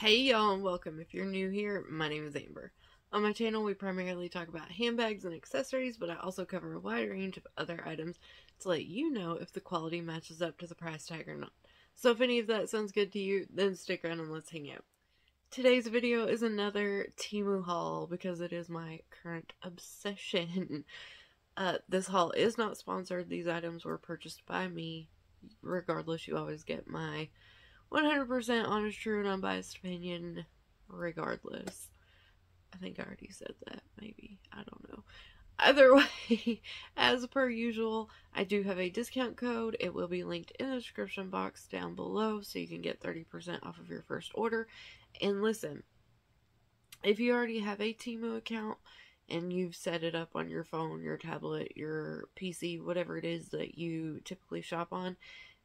Hey y'all, and welcome. If you're new here, my name is Amber. On my channel, we primarily talk about handbags and accessories, but I also cover a wide range of other items to let you know if the quality matches up to the price tag or not. So if any of that sounds good to you, then stick around and let's hang out. Today's video is another Temu haul because it is my current obsession. This haul is not sponsored. These items were purchased by me. Regardless, you always get my 100% honest, true, and unbiased opinion, regardless. I think I already said that, maybe. I don't know. Either way, as per usual, I do have a discount code. It will be linked in the description box down below, so you can get 30% off of your first order. And listen, if you already have a Temu account, and you've set it up on your phone, your tablet, your PC, whatever it is that you typically shop on,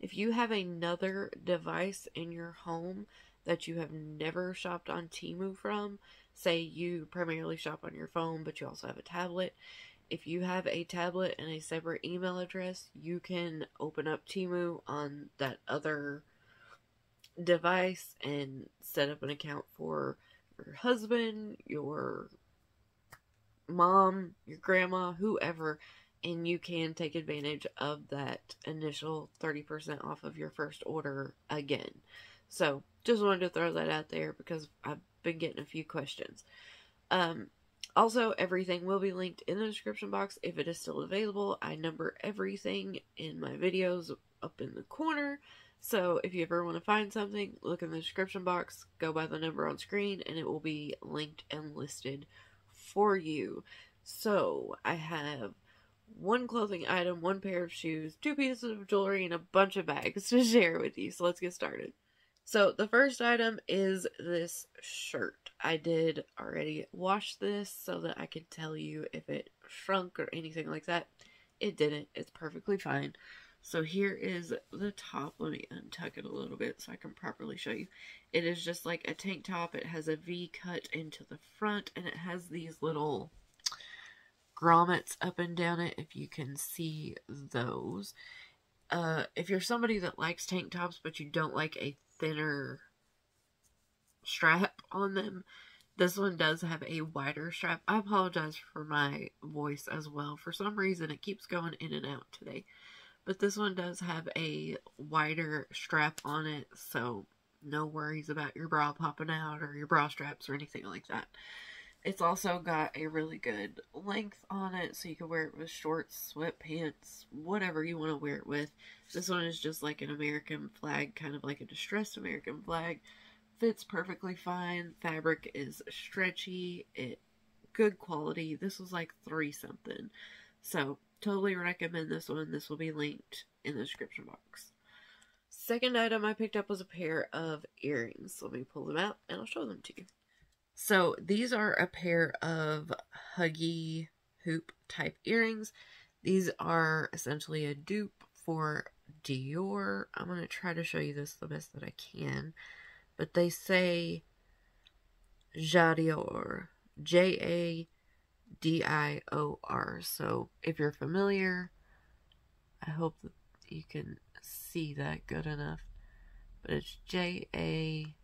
if you have another device in your home that you have never shopped on Temu from, say you primarily shop on your phone, but you also have a tablet, if you have a tablet and a separate email address, you can open up Temu on that other device and set up an account for your husband, your mom, your grandma, whoever, and you can take advantage of that initial 30% off of your first order again. So, just wanted to throw that out there because I've been getting a few questions. Also, everything will be linked in the description box if it is still available. I number everything in my videos up in the corner. So, if you ever want to find something, look in the description box, go by the number on screen, and it will be linked and listed for you. So, I have one clothing item, one pair of shoes, 2 pieces of jewelry, and a bunch of bags to share with you. So let's get started. So the first item is this shirt. I did already wash this so that I could tell you if it shrunk or anything like that. It didn't. It's perfectly fine. So here is the top. Let me untuck it a little bit so I can properly show you. It is just like a tank top. It has a V cut into the front, and it has these little grommets up and down it, if you can see those. If you're somebody that likes tank tops but you don't like a thinner strap on them, this one does have a wider strap. I apologize for my voice as well. For some reason it keeps going in and out today. But this one does have a wider strap on it, so no worries about your bra popping out or your bra straps or anything like that. It's also got a really good length on it, so you can wear it with shorts, sweatpants, whatever you want to wear it with. This one is just like an American flag, kind of like a distressed American flag. Fits perfectly fine. Fabric is stretchy. Good quality. This was like $3 something. So, totally recommend this one. This will be linked in the description box. Second item I picked up was a pair of earrings. Let me pull them out and I'll show them to you. So, these are a pair of huggy hoop type earrings. These are essentially a dupe for Dior. I'm going to try to show you this the best that I can. But they say Jadior. Jadior. So, if you're familiar, I hope that you can see that good enough. But it's Jadior.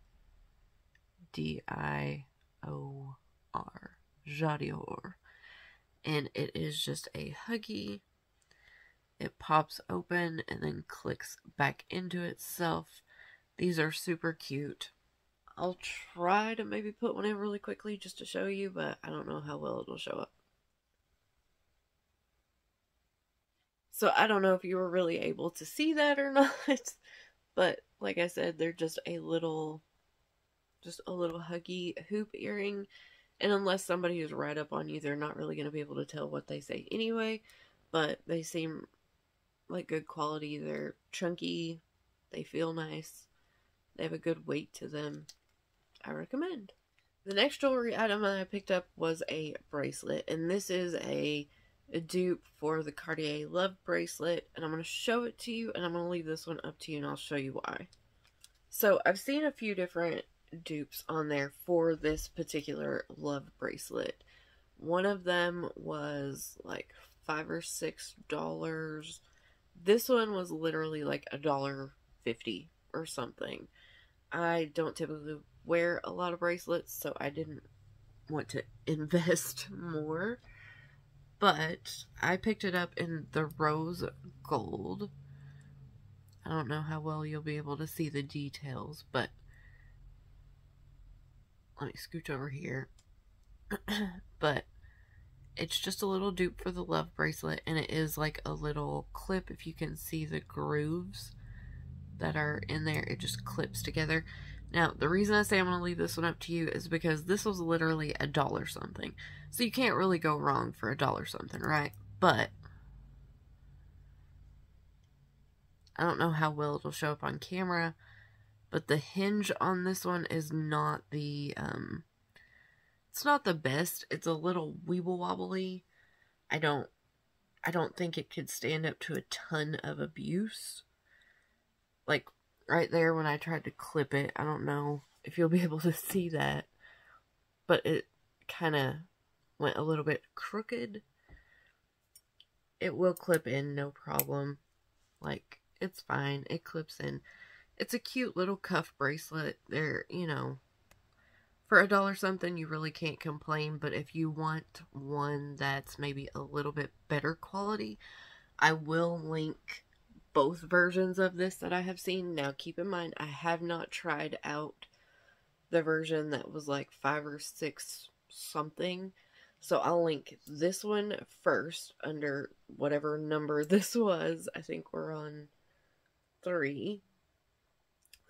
Jadior. And it is just a huggy. It pops open and then clicks back into itself. These are super cute. I'll try to maybe put one in really quickly just to show you, but I don't know how well it'll show up. So I don't know if you were really able to see that or not, but like I said, they're just a little huggy hoop earring, and unless somebody is right up on you, they're not really going to be able to tell what they say anyway, but they seem like good quality. They're chunky, they feel nice, they have a good weight to them. I recommend. The next jewelry item that I picked up was a bracelet, and this is a dupe for the Cartier Love bracelet, and I'm going to show it to you, and I'm going to leave this one up to you, and I'll show you why. So, I've seen a few different dupes on there for this particular love bracelet. One of them was like $5 or $6. This one was literally like $1.50 or something. I don't typically wear a lot of bracelets, so I didn't want to invest more. But I picked it up in the rose gold. I don't know how well you'll be able to see the details, but let me scooch over here. But it's just a little dupe for the love bracelet, and it is like a little clip. If you can see the grooves that are in there, it just clips together. Now, the reason I say I'm going to leave this one up to you is because this was literally $1 something. So you can't really go wrong for $1 something, right? But I don't know how well it'll show up on camera, but the hinge on this one is not the, it's not the best. It's a little weeble wobbly. I don't think it could stand up to a ton of abuse. Like, right there when I tried to clip it, I don't know if you'll be able to see that, but it kind of went a little bit crooked. It will clip in, no problem. Like, it's fine. It clips in. It's a cute little cuff bracelet. They're, you know, for $1 something, you really can't complain, but if you want one that's maybe a little bit better quality, I will link both versions of this that I have seen. Now, keep in mind, I have not tried out the version that was like $5 or $6 something. So I'll link this one first under whatever number this was. I think we're on 3.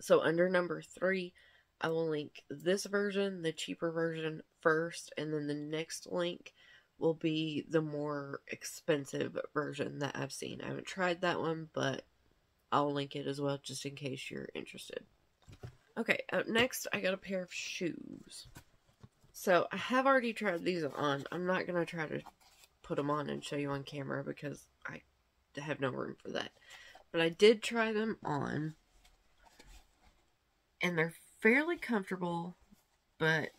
So under number 3, I will link this version, the cheaper version first, and then the next link will be the more expensive version that I've seen. I haven't tried that one, but I'll link it as well just in case you're interested. Okay, up next I got a pair of shoes. So I have already tried these on. I'm not going to try to put them on and show you on camera because I have no room for that. But I did try them on, and they're fairly comfortable, but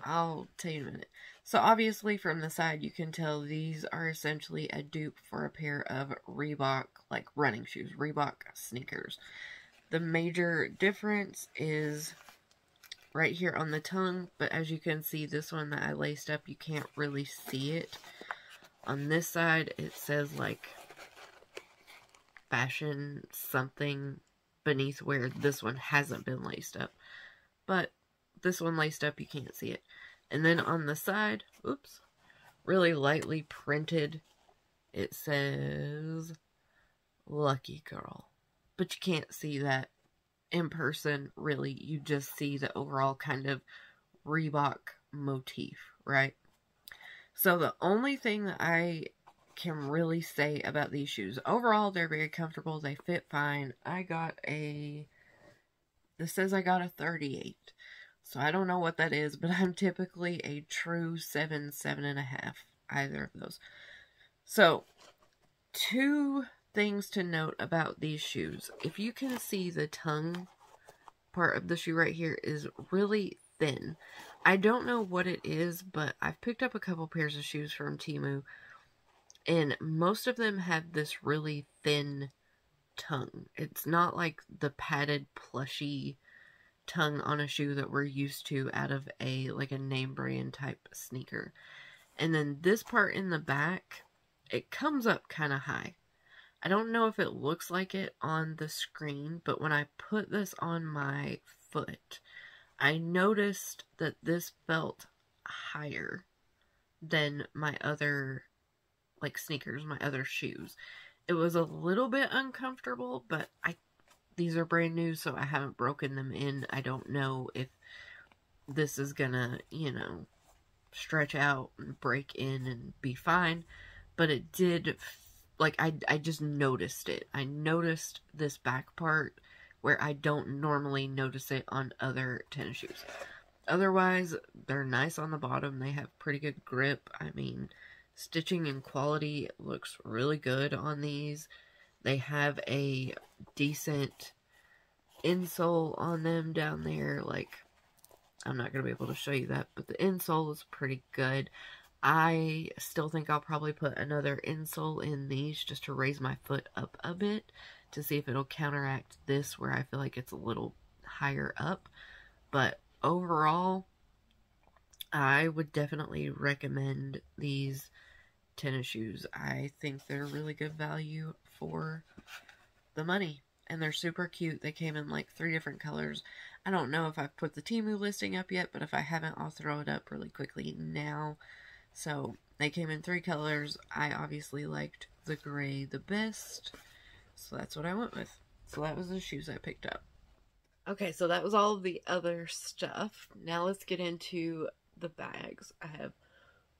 I'll tell you in a minute. So obviously from the side you can tell these are essentially a dupe for a pair of Reebok, like running shoes, Reebok sneakers. The major difference is right here on the tongue, but as you can see, this one that I laced up, you can't really see it. On this side it says like fashion something beneath where this one hasn't been laced up. But this one laced up, you can't see it. And then on the side, oops, really lightly printed, it says Lucky Girl. But you can't see that in person, really. You just see the overall kind of Reebok motif, right? So the only thing that I can really say about these shoes, overall, they're very comfortable. They fit fine. This says I got a 38. So I don't know what that is, but I'm typically a true 7, 7.5, either of those. So, 2 things to note about these shoes. If you can see, the tongue part of the shoe right here is really thin. I don't know what it is, but I've picked up a couple pairs of shoes from Temu, and most of them have this really thin tongue. It's not like the padded plushy tongue on a shoe that we're used to out of a name brand type sneaker. And then this part in the back, it comes up kind of high. I don't know if it looks like it on the screen, but when I put this on my foot, I noticed that this felt higher than my other sneakers, my other shoes. It was a little bit uncomfortable, but these are brand new, so I haven't broken them in. I don't know if this is gonna, stretch out and break in and be fine. But it did, I just noticed it. I noticed this back part where I don't normally notice it on other tennis shoes. Otherwise, they're nice on the bottom. They have pretty good grip. I mean, stitching and quality looks really good on these. They have a decent insole on them down there. I'm not going to be able to show you that, but the insole is pretty good. I still think I'll probably put another insole in these just to raise my foot up a bit to see if it'll counteract this where I feel like it's a little higher up. But overall, I would definitely recommend these tennis shoes. I think they're really good value for the money. And they're super cute. They came in like 3 different colors. I don't know if I've put the Temu listing up yet, but if I haven't, I'll throw it up really quickly now. So, they came in 3 colors. I obviously liked the gray the best, so that's what I went with. So that was the shoes I picked up. Okay, so that was all of the other stuff. Now let's get into the bags. I have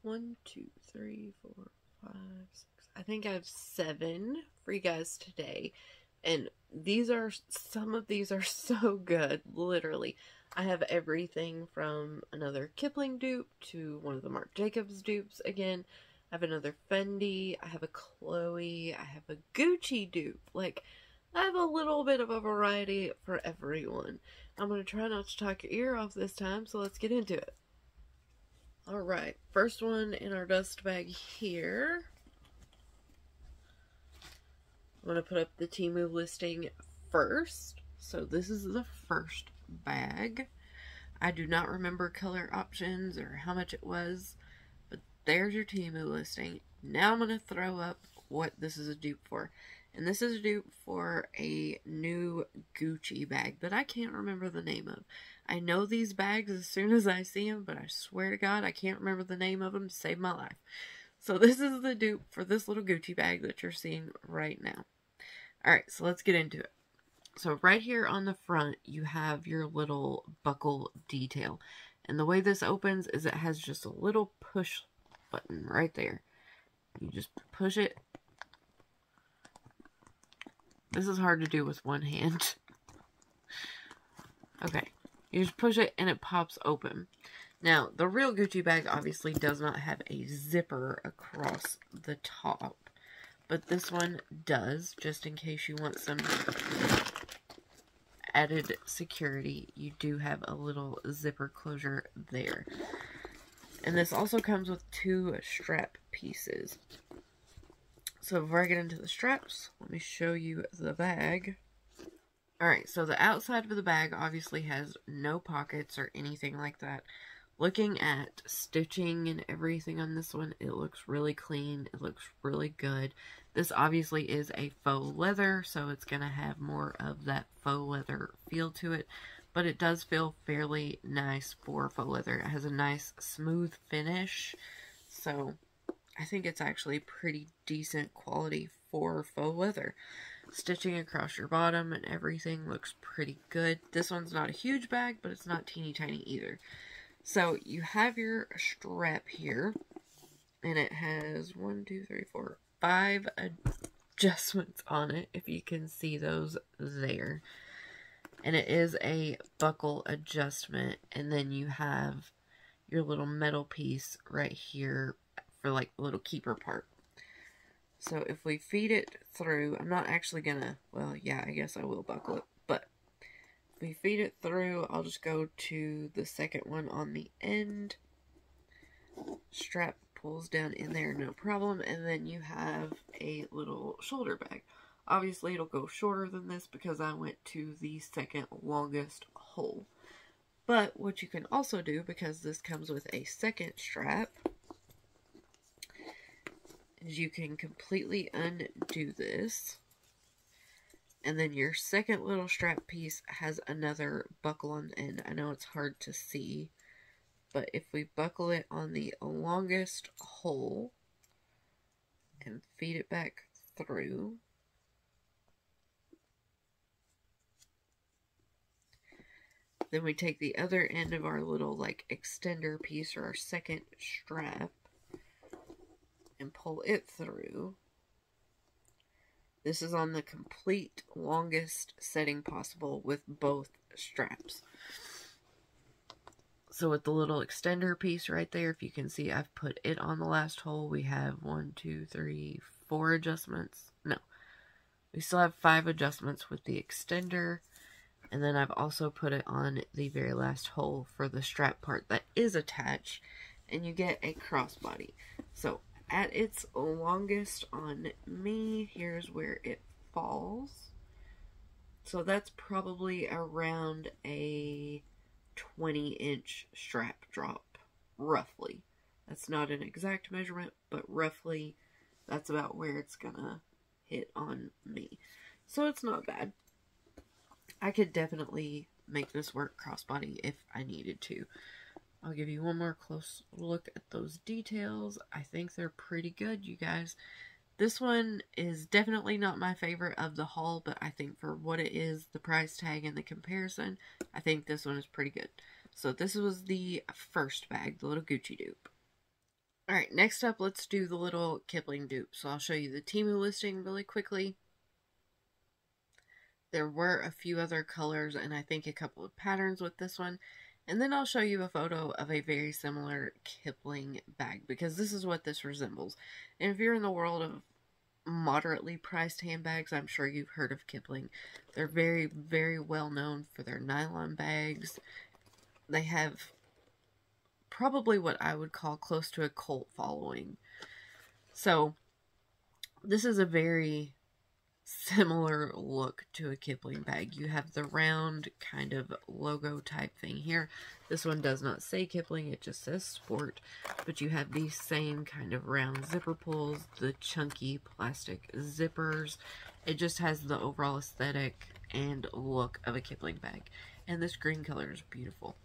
1, 2, 3, 4, 5, 6. I think I have 7 for you guys today. And some of these are so good, literally. I have everything from another Kipling dupe to one of the Marc Jacobs dupes again. I have another Fendi, I have a Chloé, I have a Gucci dupe. Like, I have a little bit of a variety for everyone. I'm going to try not to talk your ear off this time, so let's get into it. Alright, first one in our dust bag here. I'm going to put up the Temu listing first. So this is the first bag. I do not remember color options or how much it was, but there's your Temu listing. Now I'm going to throw up what this is a dupe for. And this is a dupe for a new Gucci bag that I can't remember the name of. I know these bags as soon as I see them, but I swear to God, I can't remember the name of them to save my life. So this is the dupe for this little Gucci bag that you're seeing right now. Alright, so let's get into it. So right here on the front, you have your little buckle detail. And the way this opens is it has just a little push button right there. You just push it. This is hard to do with one hand. Okay, you just push it and it pops open. Now, the real Gucci bag obviously does not have a zipper across the top. But this one does, just in case you want some added security. You do have a little zipper closure there. And this also comes with 2 strap pieces. So before I get into the straps, let me show you the bag. Alright, so the outside of the bag obviously has no pockets or anything like that. Looking at stitching and everything on this one, it looks really clean. It looks really good. This obviously is a faux leather, so it's going to have more of that faux leather feel to it. But it does feel fairly nice for faux leather. It has a nice smooth finish. So I think it's actually pretty decent quality for faux leather. Stitching across your bottom and everything looks pretty good. This one's not a huge bag, but it's not teeny tiny either. So you have your strap here, and it has 1, 2, 3, 4, 5 adjustments on it, if you can see those there. And it is a buckle adjustment, and then you have your little metal piece right here for like the little keeper part. So if we feed it through, I'm not actually gonna, well, yeah, I guess I will buckle it, but if we feed it through, I'll just go to the second one on the end. Strap pulls down in there, no problem, and then you have a little shoulder bag. Obviously, it'll go shorter than this because I went to the second longest hole. But what you can also do, because this comes with a second strap, is you can completely undo this. And then your second little strap piece has another buckle on the end. I know it's hard to see, but if we buckle it on the longest hole and feed it back through, then we take the other end of our little like extender piece or our second strap and pull it through. This is on the complete longest setting possible with both straps. So with the little extender piece right there, if you can see, I've put it on the last hole. We have 1, 2, 3, 4 adjustments. No, we still have 5 adjustments with the extender. And then I've also put it on the very last hole for the strap part that is attached. And you get a crossbody. So at its longest on me, here's where it falls. So that's probably around a 20-inch strap drop, roughly. That's not an exact measurement, but roughly that's about where it's gonna hit on me. So it's not bad. I could definitely make this work crossbody if I needed to. I'll give you one more close look at those details. I think they're pretty good, you guys. This one is definitely not my favorite of the haul, but I think for what it is, the price tag and the comparison, I think this one is pretty good. So this was the first bag, the little Gucci dupe. Alright, next up, let's do the little Kipling dupe. So I'll show you the Temu listing really quickly. There were a few other colors and I think a couple of patterns with this one. And then I'll show you a photo of a very similar Kipling bag, because this is what this resembles. And if you're in the world of moderately priced handbags, I'm sure you've heard of Kipling. They're very, very well known for their nylon bags. They have probably what I would call close to a cult following. So this is a very similar look to a Kipling bag. You have the round kind of logo type thing here. This one does not say Kipling, it just says sport, but you have these same kind of round zipper pulls, the chunky plastic zippers. It just has the overall aesthetic and look of a Kipling bag. And this green color is beautiful.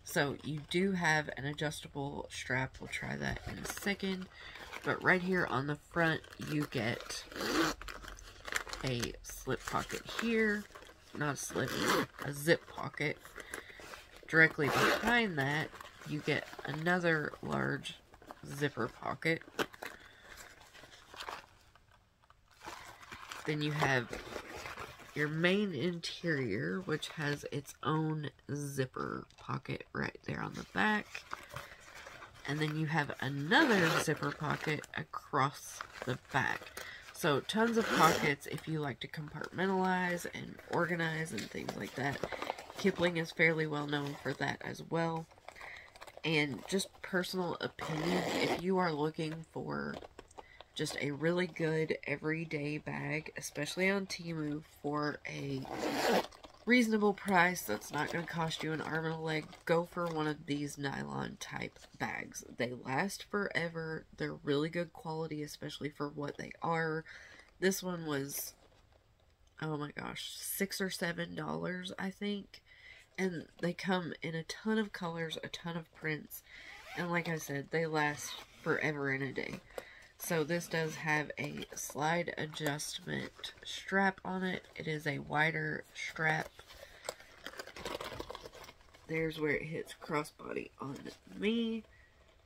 So you do have an adjustable strap. We'll try that in a second. But right here on the front, you get a slip pocket here. Not a slip, a zip pocket. Directly behind that, you get another large zipper pocket. Then you have your main interior, which has its own zipper pocket right there on the back. And then you have another zipper pocket across the back. So tons of pockets if you like to compartmentalize and organize and things like that. Kipling is fairly well known for that as well. And just personal opinion, if you are looking for just a really good everyday bag, especially on Temu, for a reasonable price that's not going to cost you an arm and a leg, go for one of these nylon type bags. They last forever. They're really good quality, especially for what they are. This one was, oh my gosh, $6 or $7, I think. And they come in a ton of colors, a ton of prints. And like I said, they last forever and a day. So this does have a slide adjustment strap on it. It is a wider strap. There's where it hits crossbody on me.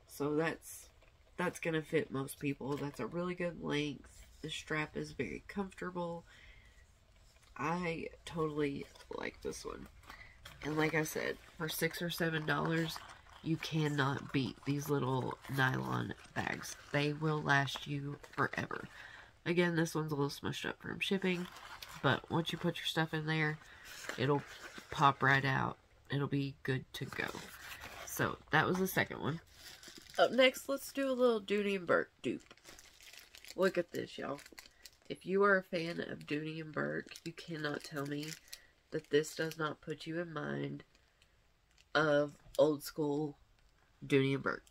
So that's going to fit most people. That's a really good length. The strap is very comfortable. I totally like this one. And like I said, for $6 or $7, you cannot beat these little nylon bags. They will last you forever. Again, this one's a little smushed up from shipping, but once you put your stuff in there, it'll pop right out. It'll be good to go. So, that was the second one. Up next, let's do a little Dooney and Bourke dupe. Look at this, y'all. If you are a fan of Dooney and Bourke, you cannot tell me that this does not put you in mind of old school Dooney and Bourke.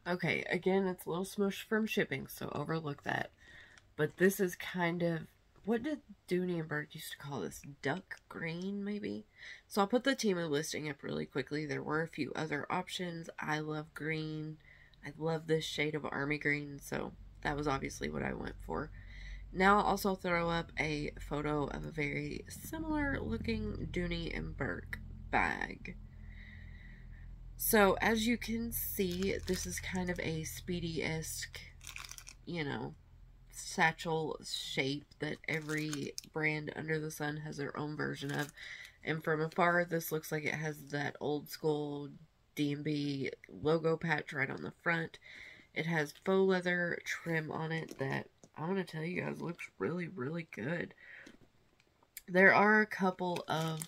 Okay, again, it's a little smushed from shipping, so overlook that. But this is kind of, what did Dooney and Bourke used to call this? Duck green, maybe? So I'll put the Temu listing up really quickly. There were a few other options. I love green. I love this shade of army green, so that was obviously what I went for. Now I'll also throw up a photo of a very similar looking Dooney and Bourke bag. So, as you can see, this is kind of a Speedy-esque, you know, satchel shape that every brand under the sun has their own version of. And from afar, this looks like it has that old school D&B logo patch right on the front. It has faux leather trim on it that, I'm going to tell you guys, looks really, really good. There are a couple of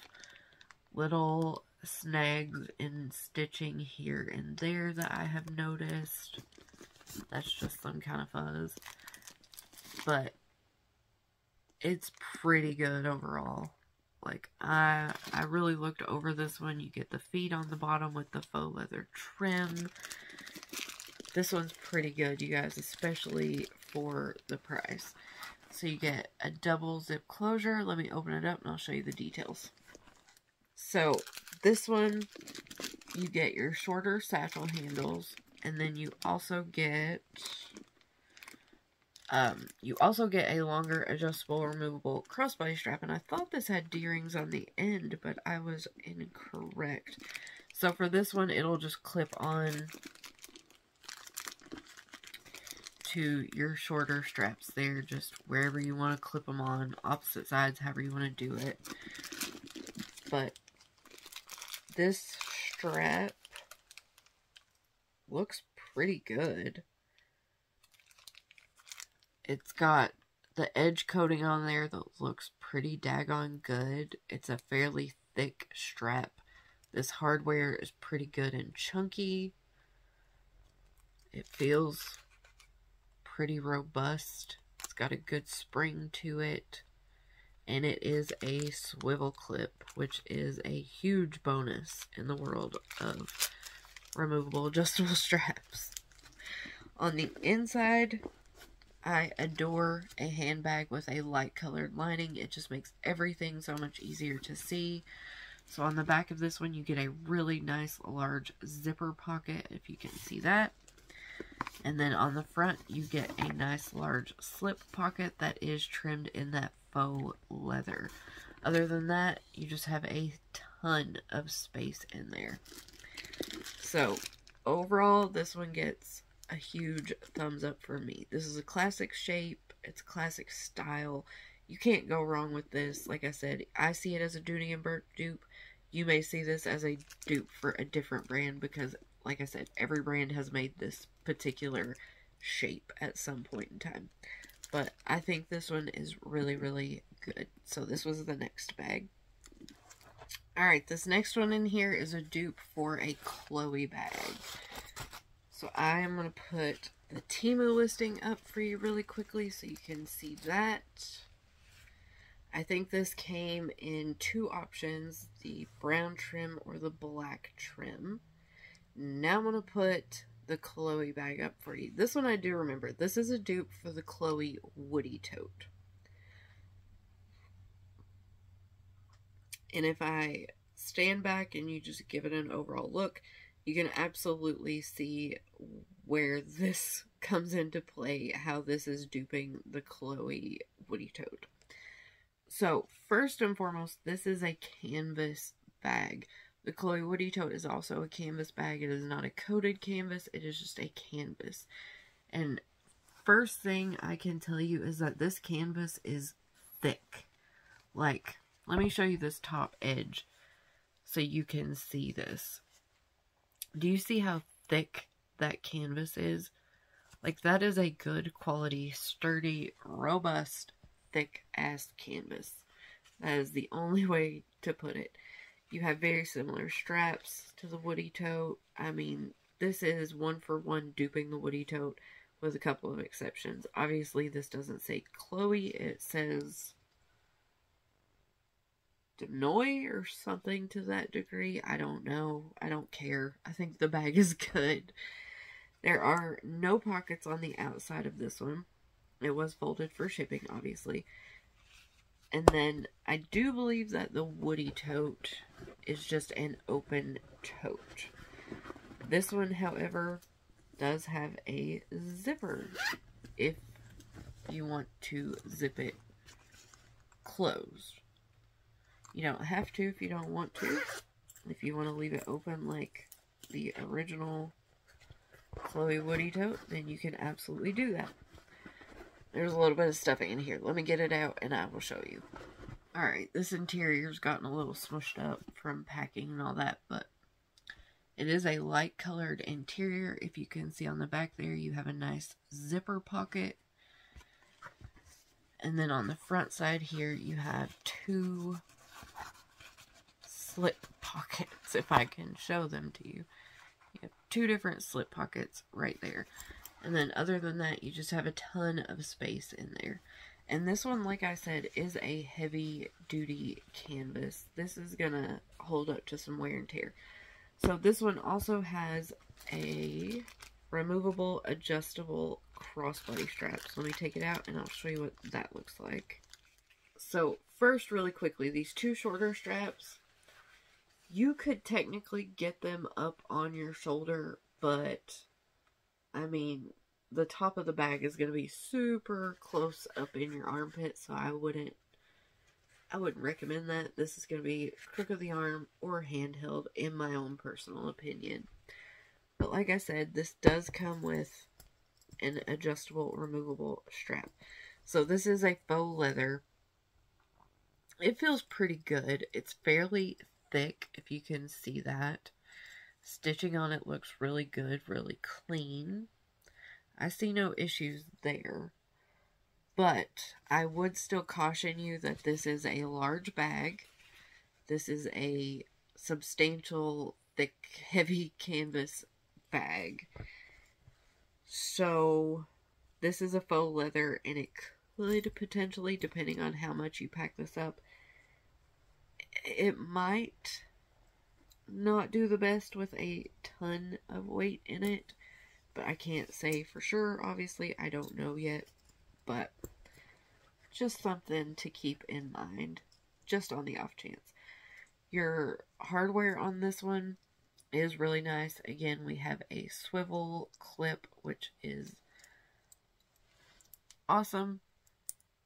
little snags in stitching here and there that I have noticed. That's just some kind of fuzz. But it's pretty good overall. Like, I really looked over this one. You get the feet on the bottom with the faux leather trim. This one's pretty good, you guys, especially for the price. So you get a double zip closure. Let me open it up and I'll show you the details. So this one, you get your shorter satchel handles, and then you also get a longer adjustable removable crossbody strap. And I thought this had D-rings on the end, but I was incorrect. So for this one, it'll just clip on to your shorter straps there, just wherever you want to clip them on, opposite sides, however you want to do it. But this strap looks pretty good. It's got the edge coating on there that looks pretty daggone good. It's a fairly thick strap. This hardware is pretty good and chunky. It feels pretty robust. It's got a good spring to it. And it is a swivel clip, which is a huge bonus in the world of removable adjustable straps. On the inside, I adore a handbag with a light colored lining. It just makes everything so much easier to see. So on the back of this one, you get a really nice large zipper pocket, if you can see that. And then on the front, you get a nice large slip pocket that is trimmed in that faux leather. Other than that, you just have a ton of space in there. So overall, this one gets a huge thumbs up for me. This is a classic shape. It's classic style. You can't go wrong with this. Like I said, I see it as a Dooney and Bourke dupe. You may see this as a dupe for a different brand because, like I said, every brand has made this particular shape at some point in time. But I think this one is really, really good. So this was the next bag. Alright, this next one in here is a dupe for a Chloé bag. So I am going to put the Temu listing up for you really quickly so you can see that. I think this came in two options, the brown trim or the black trim. Now I'm going to put the Chloé bag up for you. This one I do remember. This is a dupe for the Chloé Woody Tote. And if I stand back and you just give it an overall look, you can absolutely see where this comes into play, how this is duping the Chloé Woody Tote. So, first and foremost, this is a canvas bag. The Chloé Woody Tote is also a canvas bag. It is not a coated canvas. It is just a canvas. And first thing I can tell you is that this canvas is thick. Like, let me show you this top edge so you can see this. Do you see how thick that canvas is? Like, that is a good quality, sturdy, robust, thick-ass canvas. That is the only way to put it. You have very similar straps to the Woody Tote. I mean, this is one for one duping the Woody Tote with a couple of exceptions. Obviously, this doesn't say Chloé. It says Dooney or something to that degree. I don't know. I don't care. I think the bag is good. There are no pockets on the outside of this one. It was folded for shipping, obviously. And then I do believe that the Woody Tote is just an open tote. This one, however, does have a zipper if you want to zip it closed. You don't have to if you don't want to. If you want to leave it open like the original Chloé Woody Tote, then you can absolutely do that. There's a little bit of stuffing in here. Let me get it out and I will show you. Alright, this interior's gotten a little smushed up from packing and all that, but it is a light colored interior. If you can see on the back there, you have a nice zipper pocket. And then on the front side here, you have two slip pockets, if I can show them to you. You have two different slip pockets right there. And then other than that, you just have a ton of space in there. And this one, like I said, is a heavy duty canvas. This is gonna hold up to some wear and tear. So this one also has a removable, adjustable crossbody strap. So let me take it out and I'll show you what that looks like. So first, really quickly, these two shorter straps, you could technically get them up on your shoulder, but I mean, the top of the bag is going to be super close up in your armpit, so I wouldn't recommend that. This is going to be crook of the arm or handheld, in my own personal opinion. But like I said, this does come with an adjustable, removable strap. So this is a faux leather. It feels pretty good. It's fairly thick, if you can see that. Stitching on it looks really good, really clean. I see no issues there. But I would still caution you that this is a large bag. This is a substantial, thick, heavy canvas bag. So this is a faux leather, and it could potentially, depending on how much you pack this up, it might not do the best with a ton of weight in it. But I can't say for sure, obviously. I don't know yet. But just something to keep in mind, just on the off chance. Your hardware on this one is really nice. Again, we have a swivel clip, which is awesome.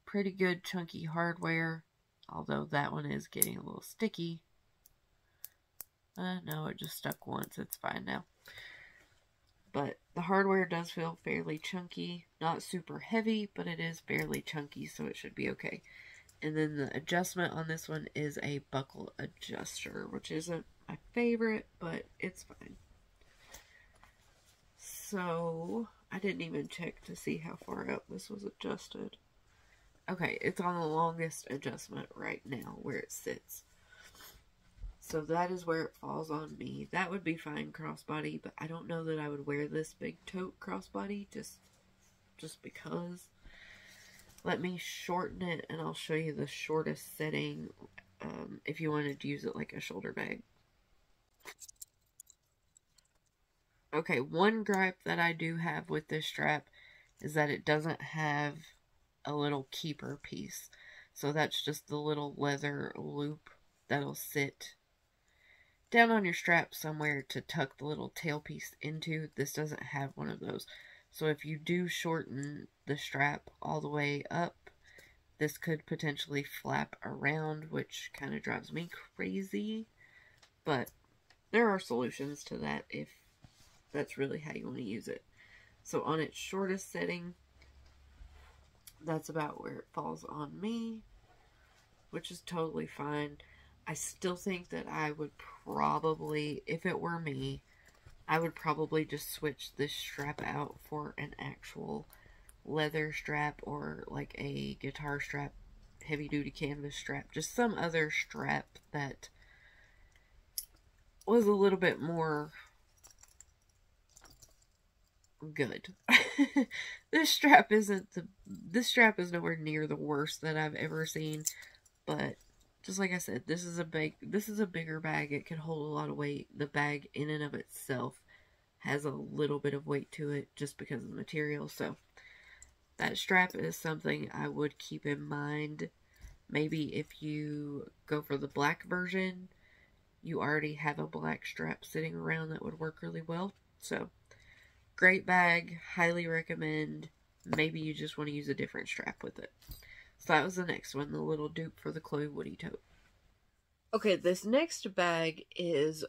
Pretty good chunky hardware, although that one is getting a little sticky. No, it just stuck once. It's fine now. But the hardware does feel fairly chunky. Not super heavy, but it is fairly chunky, so it should be okay. And then the adjustment on this one is a buckle adjuster, which isn't my favorite, but it's fine. So, I didn't even check to see how far up this was adjusted. Okay, it's on the longest adjustment right now, where it sits. So that is where it falls on me. That would be fine crossbody, but I don't know that I would wear this big tote crossbody just because. Let me shorten it and I'll show you the shortest setting if you wanted to use it like a shoulder bag. Okay, one gripe that I do have with this strap is that it doesn't have a little keeper piece. So that's just the little leather loop that'll sit down on your strap somewhere to tuck the little tail piece into. This doesn't have one of those. So if you do shorten the strap all the way up, this could potentially flap around, which kind of drives me crazy. But there are solutions to that if that's really how you want to use it. So on its shortest setting, that's about where it falls on me, which is totally fine. I still think that I would probably, if it were me, I would probably just switch this strap out for an actual leather strap or like a guitar strap, heavy duty canvas strap. Just some other strap that was a little bit more good. This strap is nowhere near the worst that I've ever seen, but just like I said, this is a bigger bag. It can hold a lot of weight. The bag in and of itself has a little bit of weight to it just because of the material. So that strap is something I would keep in mind. Maybe if you go for the black version, you already have a black strap sitting around that would work really well. So great bag, highly recommend. Maybe you just want to use a different strap with it. So that was the next one, the little dupe for the Chloé Woody tote. Okay, this next bag is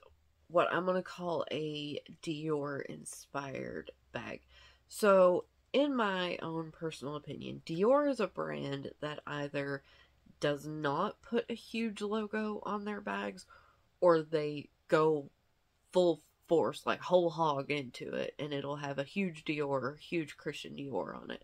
what I'm going to call a Dior Inspired Bag. So, in my own personal opinion, Dior is a brand that either does not put a huge logo on their bags, or they go full force, like whole hog into it, and it'll have a huge Dior or huge Christian Dior on it.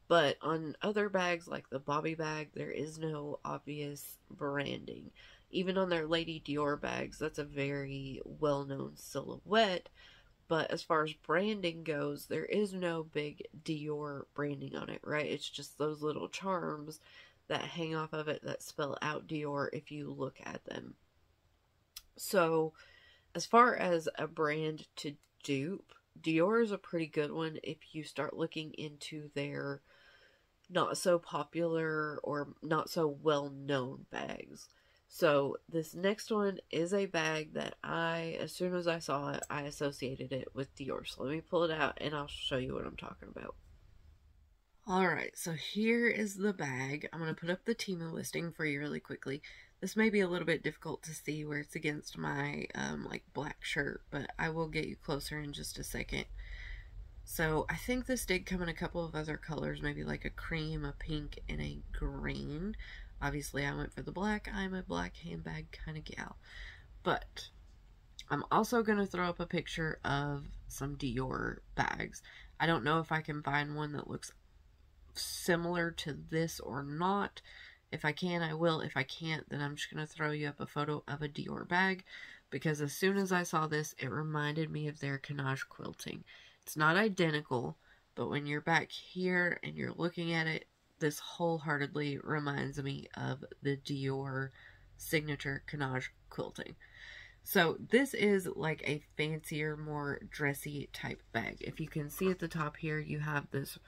But on other bags, like the Bobby bag, there is no obvious branding. Even on their Lady Dior bags, that's a very well-known silhouette, But as far as branding goes, there is no big Dior branding on it, right? It's just those little charms that hang off of it that spell out Dior if you look at them. So, as far as a brand to dupe, Dior is a pretty good one if you start looking into their not so popular or not so well-known bags. So this next one is a bag that as soon as I saw it, I associated it with Dior. So let me pull it out and I'll show you what I'm talking about. Alright, so here is the bag. I'm going to put up the Temu listing for you really quickly. This may be a little bit difficult to see where it's against my like black shirt, but I will get you closer in just a second. So I think this did come in a couple of other colors, maybe like a cream, a pink, and a green. Obviously I went for the black. I'm a black handbag kind of gal. But I'm also going to throw up a picture of some Dior bags. I don't know if I can find one that looks similar to this or not. If I can, I will. If I can't, then I'm just going to throw you up a photo of a Dior bag, because as soon as I saw this, it reminded me of their Canage quilting. It's not identical, but when you're back here and you're looking at it, this wholeheartedly reminds me of the Dior signature Canage quilting. So this is like a fancier, more dressy type bag. If you can see at the top here, you have this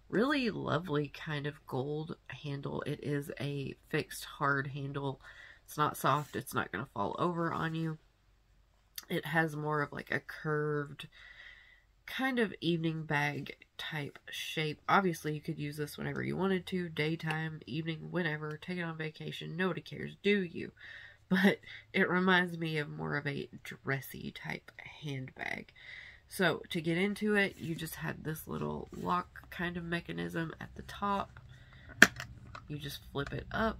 really lovely kind of gold handle. It is a fixed hard handle. It's not soft. It's not going to fall over on you. It has more of like a curved kind of evening bag type shape. Obviously you could use this whenever you wanted to, daytime, evening, whenever, take it on vacation, nobody cares, do you? But it reminds me of more of a dressy type handbag. So to get into it, you just had this little lock kind of mechanism at the top. You just flip it up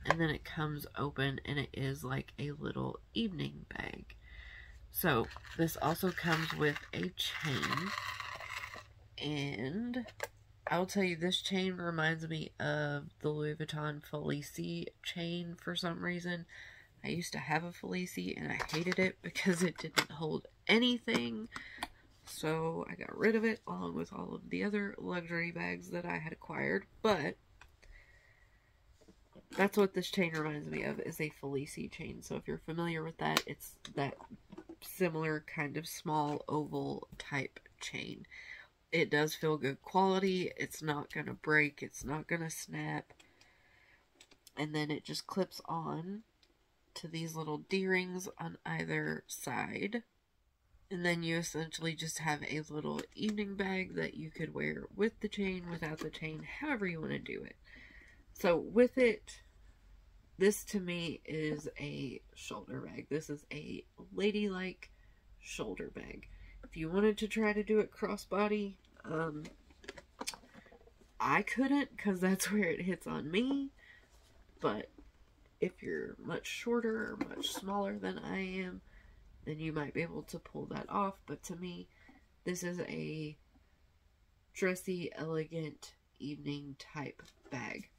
and then it comes open and it is like a little evening bag. So this also comes with a chain, and I'll tell you, this chain reminds me of the Louis Vuitton Felicie chain for some reason. I used to have a Felicie and I hated it because it didn't hold anything, so I got rid of it along with all of the other luxury bags that I had acquired. But that's what this chain reminds me of, is a Felicie chain. So if you're familiar with that, it's that similar kind of small oval type chain. It does feel good quality. It's not gonna break. It's not gonna snap. And then it just clips on to these little D-rings on either side. And then you essentially just have a little evening bag that you could wear with the chain, without the chain, however you want to do it. So with it, this to me is a shoulder bag. This is a ladylike shoulder bag. If you wanted to try to do it crossbody, I couldn't, because that's where it hits on me. But if you're much shorter or much smaller than I am, then you might be able to pull that off. But to me, this is a dressy, elegant evening type bag.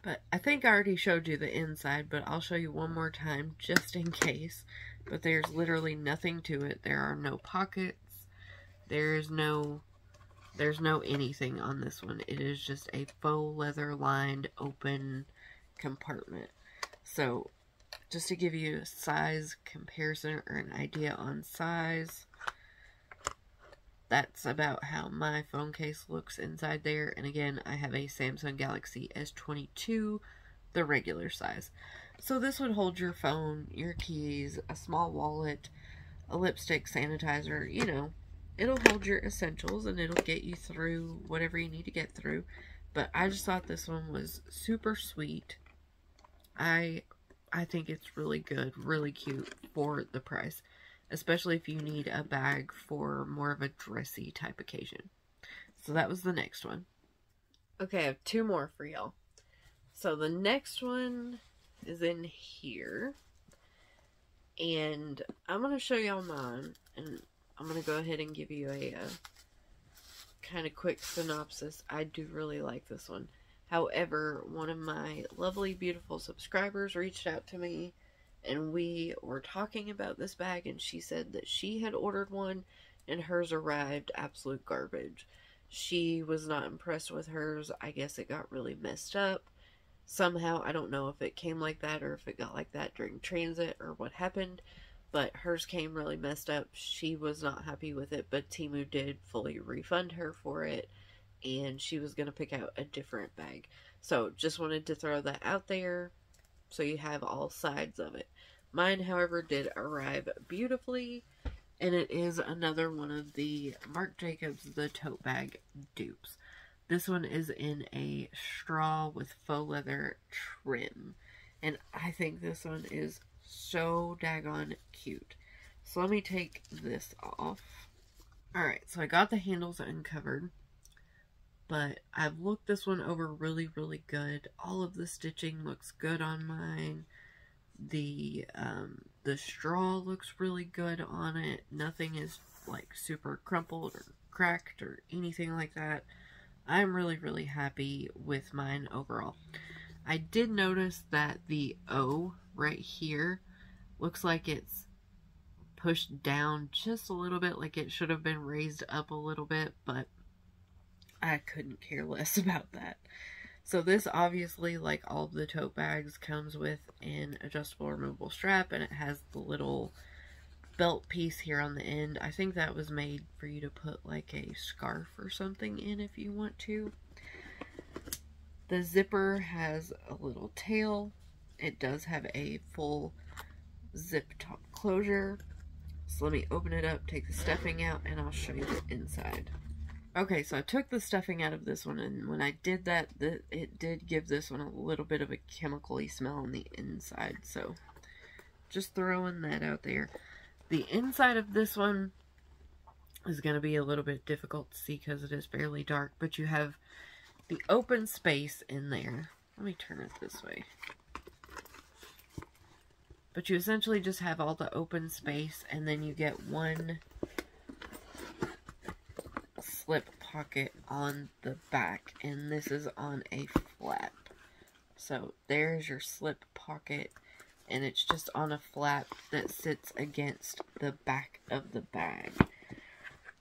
But I think I already showed you the inside, but I'll show you one more time just in case. But there's literally nothing to it. There are no pockets. There's no anything on this one. It is just a faux leather lined open compartment. So just to give you a size comparison or an idea on size, that's about how my phone case looks inside there. And again, I have a Samsung Galaxy S22, the regular size. So this would hold your phone, your keys, a small wallet, a lipstick, sanitizer, you know. It'll hold your essentials and it'll get you through whatever you need to get through. But I just thought this one was super sweet. I think it's really good, really cute for the price. Especially if you need a bag for more of a dressy type occasion. So that was the next one. Okay, I have two more for y'all. So the next one is in here. And I'm going to show y'all mine. And I'm going to go ahead and give you a kind of quick synopsis. I do really like this one. However, one of my lovely, beautiful subscribers reached out to me. And we were talking about this bag, and she said that she had ordered one. and hers arrived absolute garbage. She was not impressed with hers. I guess it got really messed up somehow. I don't know if it came like that or if it got like that during transit or what happened, but hers came really messed up. She was not happy with it, but Temu did fully refund her for it, and she was going to pick out a different bag. So just wanted to throw that out there so you have all sides of it. Mine, however, did arrive beautifully, and it is another one of the Marc Jacobs the Tote Bag dupes. This one is in a straw with faux leather trim, and I think this one is so daggone cute. So let me take this off. Alright, so I got the handles uncovered, but I've looked this one over really, really good. All of the stitching looks good on mine. The straw looks really good on it. Nothing is like super crumpled or cracked or anything like that. I'm really, really happy with mine overall. I did notice that the O right here looks like it's pushed down just a little bit, like it should have been raised up a little bit, but I couldn't care less about that. So this obviously, like all of the tote bags, comes with an adjustable removable strap, and it has the little belt piece here on the end. I think that was made for you to put like a scarf or something in if you want to. The zipper has a little tail. It does have a full zip top closure. So let me open it up, take the stuffing out, and I'll show you the inside. Okay, so I took the stuffing out of this one, and when I did that, it did give this one a little bit of a chemical-y smell on the inside, so just throwing that out there. The inside of this one is going to be a little bit difficult to see because it is fairly dark, but you have the open space in there. Let me turn it this way. But you essentially just have all the open space, and then you get one slip pocket on the back, and this is on a flap. So there's your slip pocket, and it's just on a flap that sits against the back of the bag.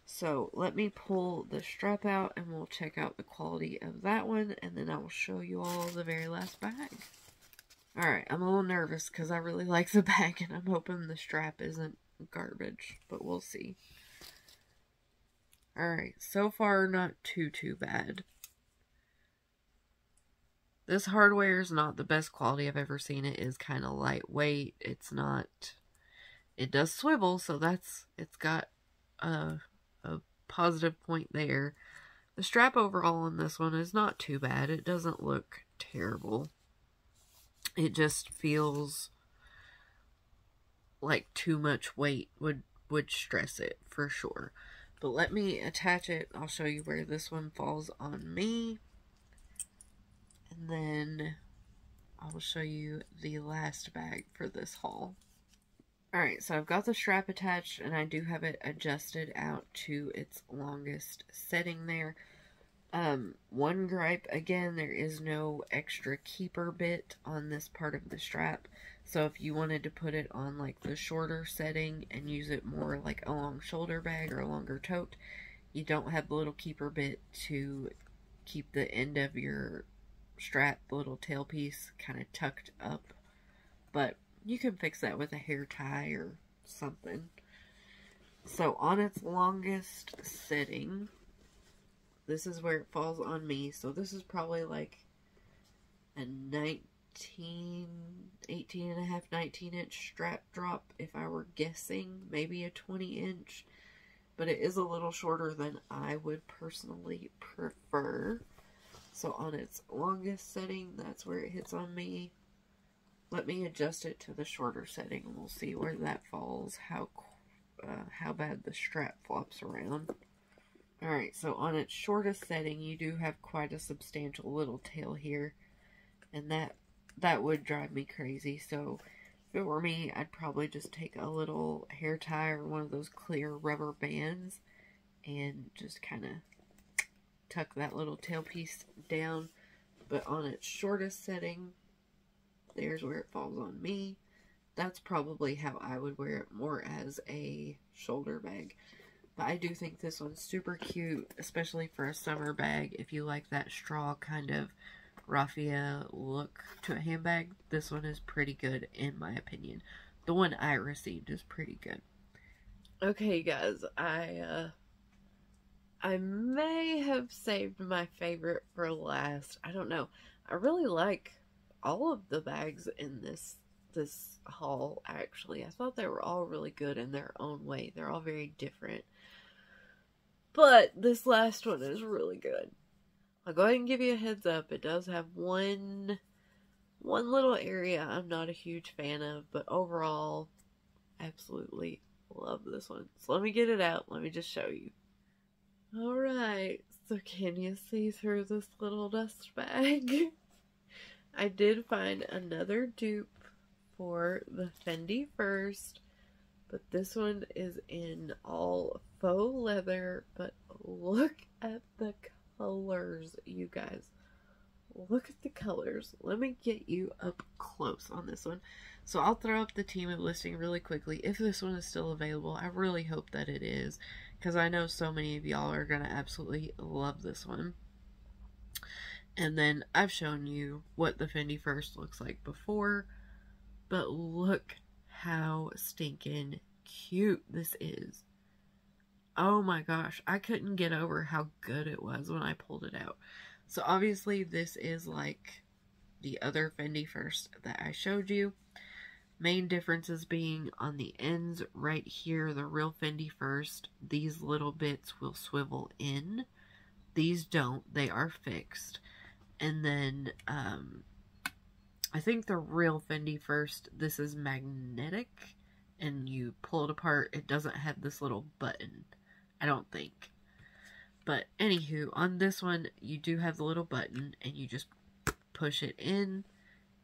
So let me pull the strap out and we'll check out the quality of that one, and then I will show you all the very last bag. Alright, I'm a little nervous because I really like the bag, and I'm hoping the strap isn't garbage, but we'll see. Alright, so far not too bad. This hardware is not the best quality I've ever seen. It is kind of lightweight. It's not... It does swivel, so it's got a positive point there. The strap overall on this one is not too bad. It doesn't look terrible. It just feels like too much weight would stress it, for sure. But let me attach it. I'll show you where this one falls on me. And then I will show you the last bag for this haul. Alright, so I've got the strap attached, and I do have it adjusted out to its longest setting there. One gripe, again, there is no extra keeper bit on this part of the strap. So if you wanted to put it on like the shorter setting and use it more like a long shoulder bag or a longer tote, you don't have the little keeper bit to keep the end of your strap, the little tail piece, kind of tucked up. But you can fix that with a hair tie or something. So on its longest setting, this is where it falls on me. So this is probably like a 18 and a half, 19 inch strap drop if I were guessing, maybe a 20 inch, but it is a little shorter than I would personally prefer. So on its longest setting, that's where it hits on me. Let me adjust it to the shorter setting and we'll see where that falls, how bad the strap flops around. Alright, so on its shortest setting, you do have quite a substantial little tail here, and that would drive me crazy. So if it were me, I'd probably just take a little hair tie or one of those clear rubber bands and just kind of tuck that little tail piece down. But on its shortest setting, there's where it falls on me. That's probably how I would wear it, more as a shoulder bag. But I do think this one's super cute, especially for a summer bag. If you like that straw kind of raffia look to a handbag, this one is pretty good in my opinion. The one I received is pretty good. Okay, guys, I may have saved my favorite for last. I don't know. I really like all of the bags in this haul, actually. I thought they were all really good in their own way. They're all very different. But this last one is really good. I'll go ahead and give you a heads up. It does have one little area I'm not a huge fan of, but overall, absolutely love this one. So let me get it out. Let me just show you. Alright, so can you see through this little dust bag? I did find another dupe for the Fendi first, but this one is in all faux leather, but look at the colors, you guys. Look at the colors. Let me get you up close on this one. So I'll throw up the Temu listing really quickly if this one is still available. I really hope that it is, because I know so many of y'all are going to absolutely love this one. And then I've shown you what the Fendi first looks like before, but look how stinking cute this is. Oh my gosh, I couldn't get over how good it was when I pulled it out. So obviously this is like the other Fendi first that I showed you. Main differences being on the ends right here, the real Fendi first, these little bits will swivel in. These don't, they are fixed. And then I think the real Fendi first, this is magnetic, and you pull it apart, it doesn't have this little button, I don't think. But anywho, on this one, you do have the little button, and you just push it in,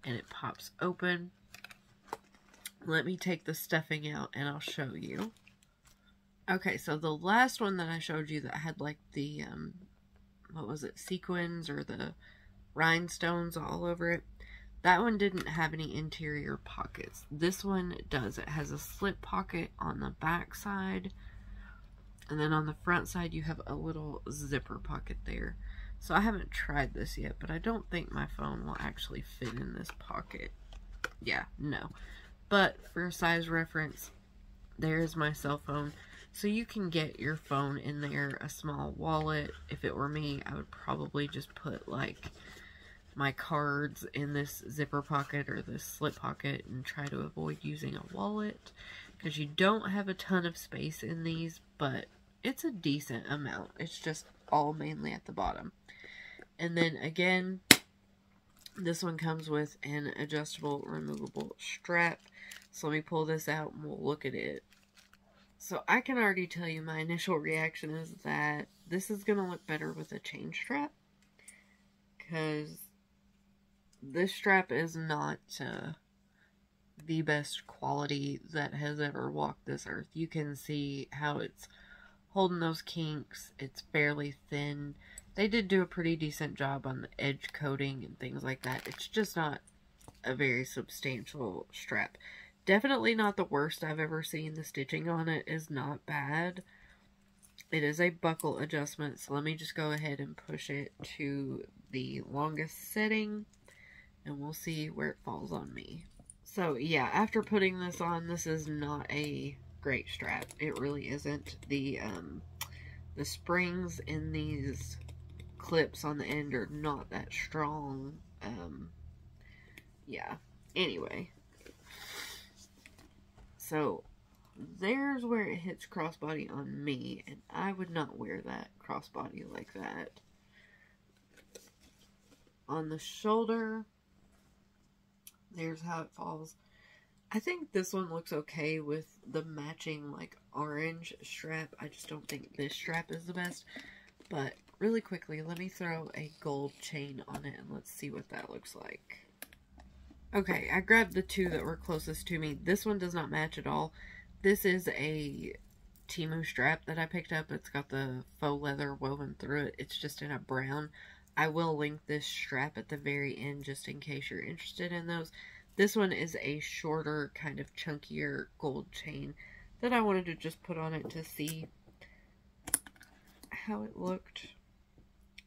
and it pops open. Let me take the stuffing out, and I'll show you. Okay, so the last one that I showed you that had like the, what was it, sequins or the rhinestones all over it, that one didn't have any interior pockets. This one does. It has a slip pocket on the back side, and then on the front side you have a little zipper pocket there. So I haven't tried this yet, but I don't think my phone will actually fit in this pocket. Yeah, no. But for size reference, there's my cell phone. So you can get your phone in there, a small wallet. If it were me, I would probably just put like my cards in this zipper pocket or this slip pocket and try to avoid using a wallet, because you don't have a ton of space in these, but it's a decent amount. It's just all mainly at the bottom. And then again, this one comes with an adjustable removable strap. So let me pull this out and we'll look at it. So I can already tell you my initial reaction is that this is going to look better with a chain strap, because this strap is not the best quality that has ever walked this earth. You can see how it's holding those kinks. It's fairly thin. They did do a pretty decent job on the edge coating and things like that. It's just not a very substantial strap. Definitely not the worst I've ever seen. The stitching on it is not bad. It is a buckle adjustment, so let me just go ahead and push it to the longest setting, and we'll see where it falls on me. So yeah, after putting this on, this is not a great strap. It really isn't. The springs in these clips on the end are not that strong. Yeah, anyway. So there's where it hits crossbody on me, and I would not wear that crossbody like that. On the shoulder, there's how it falls. I think this one looks okay with the matching like orange strap. I just don't think this strap is the best. But really quickly, let me throw a gold chain on it and let's see what that looks like. Okay, I grabbed the two that were closest to me. This one does not match at all. This is a Temu strap that I picked up. It's got the faux leather woven through it. It's just in a brown. I will link this strap at the very end just in case you're interested in those. This one is a shorter, kind of chunkier gold chain that I wanted to just put on it to see how it looked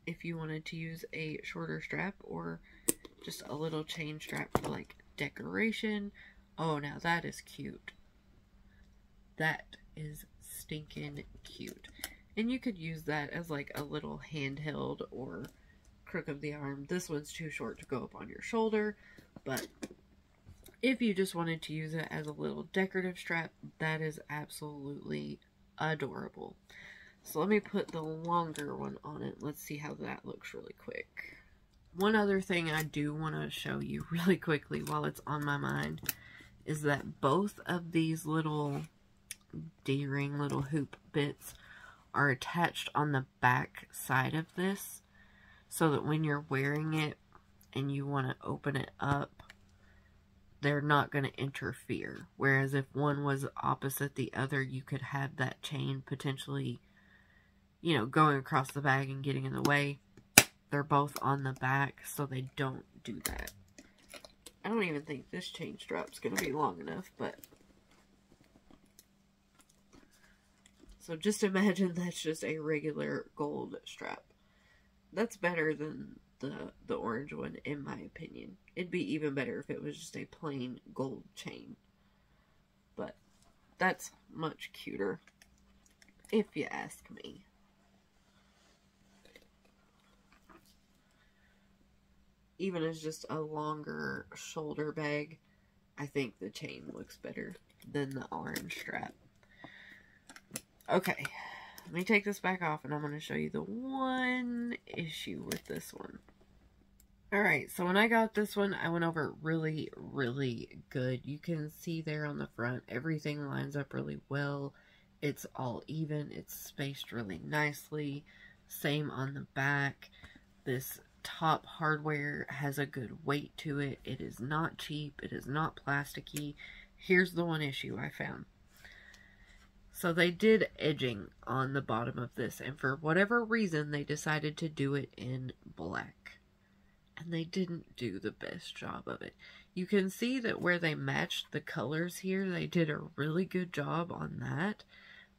if you wanted to use a shorter strap or just a little chain strap for like decoration. Oh, now that is cute. That is stinking cute. And you could use that as like a little handheld or crook of the arm. This one's too short to go up on your shoulder, but if you just wanted to use it as a little decorative strap, that is absolutely adorable. So let me put the longer one on it. Let's see how that looks really quick. One other thing I do want to show you really quickly while it's on my mind is that both of these little D-ring, little hoop bits are attached on the back side of this, so that when you're wearing it and you want to open it up, they're not going to interfere. Whereas if one was opposite the other, you could have that chain potentially, you know, going across the bag and getting in the way. They're both on the back, so they don't do that. I don't even think this chain strap's going to be long enough, but... So just imagine that's just a regular gold strap. That's better than the orange one, in my opinion. It'd be even better if it was just a plain gold chain. But that's much cuter, if you ask me. Even as just a longer shoulder bag, I think the chain looks better than the orange strap. Okay, let me take this back off and I'm going to show you the one issue with this one. Alright, so when I got this one, I went over it really, really good. You can see there on the front, everything lines up really well. It's all even. It's spaced really nicely. Same on the back. This top hardware has a good weight to it. It is not cheap. It is not plasticky. Here's the one issue I found. So they did edging on the bottom of this, and for whatever reason, they decided to do it in black. And they didn't do the best job of it. You can see that where they matched the colors here, they did a really good job on that.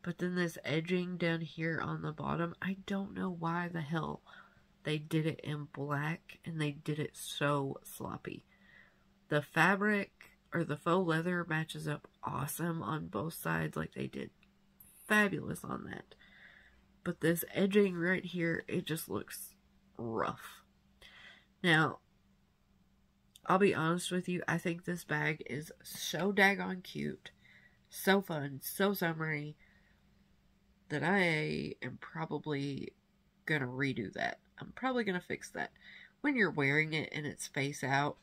But then this edging down here on the bottom, I don't know why the hell they did it in black, and they did it so sloppy. The fabric, or the faux leather, matches up awesome on both sides, like they did fabulous on that. But this edging right here, it just looks rough. Now, I'll be honest with you, I think this bag is so daggone cute, so fun, so summery, that I am probably gonna redo that. I'm probably gonna fix that. When you're wearing it and it's face out,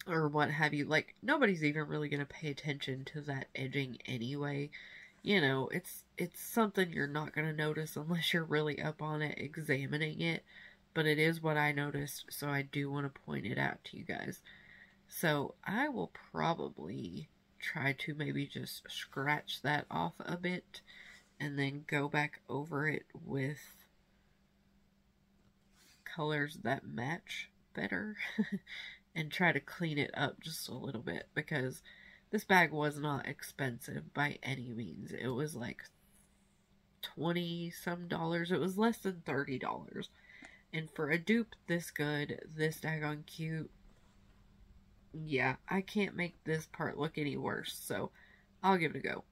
or what have you, like, nobody's even really gonna pay attention to that edging anyway. You know, it's something you're not gonna notice unless you're really up on it, examining it. But it is what I noticed, so I do want to point it out to you guys. So I will probably try to maybe just scratch that off a bit and then go back over it with colors that match better and try to clean it up just a little bit, because this bag was not expensive by any means. It was like $20 some. It was less than $30. And for a dupe this good, this daggone cute, yeah, I can't make this part look any worse, so I'll give it a go.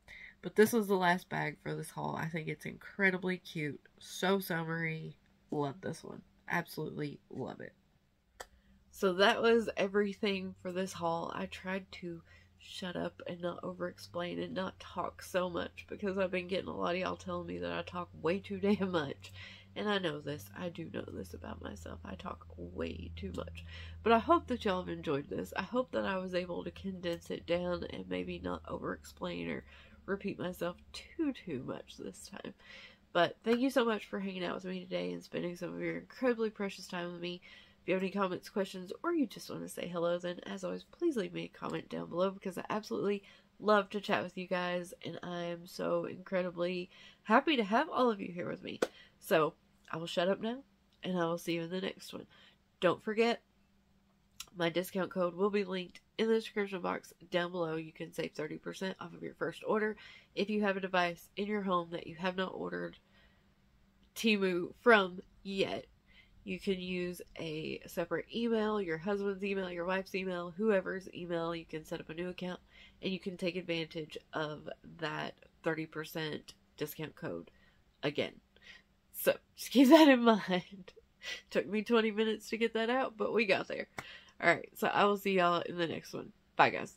But this was the last bag for this haul. I think it's incredibly cute, so summery. Love this one. Absolutely love it. So that was everything for this haul. I tried to shut up and not over-explain and not talk so much, because I've been getting a lot of y'all telling me that I talk way too damn much. And I know this. I do know this about myself. I talk way too much. But I hope that y'all have enjoyed this. I hope that I was able to condense it down and maybe not over-explain or repeat myself too much this time. But thank you so much for hanging out with me today and spending some of your incredibly precious time with me. If you have any comments, questions, or you just want to say hello, then as always, please leave me a comment down below, because I absolutely love to chat with you guys. And I am so incredibly happy to have all of you here with me. So I will shut up now, and I will see you in the next one. Don't forget, my discount code will be linked in the description box down below. You can save 30% off of your first order. If you have a device in your home that you have not ordered Temu from yet. You can use a separate email, your husband's email, your wife's email, whoever's email. You can set up a new account and you can take advantage of that 30% discount code again. So just keep that in mind. Took me 20 minutes to get that out, but we got there. Alright, so I will see y'all in the next one. Bye, guys.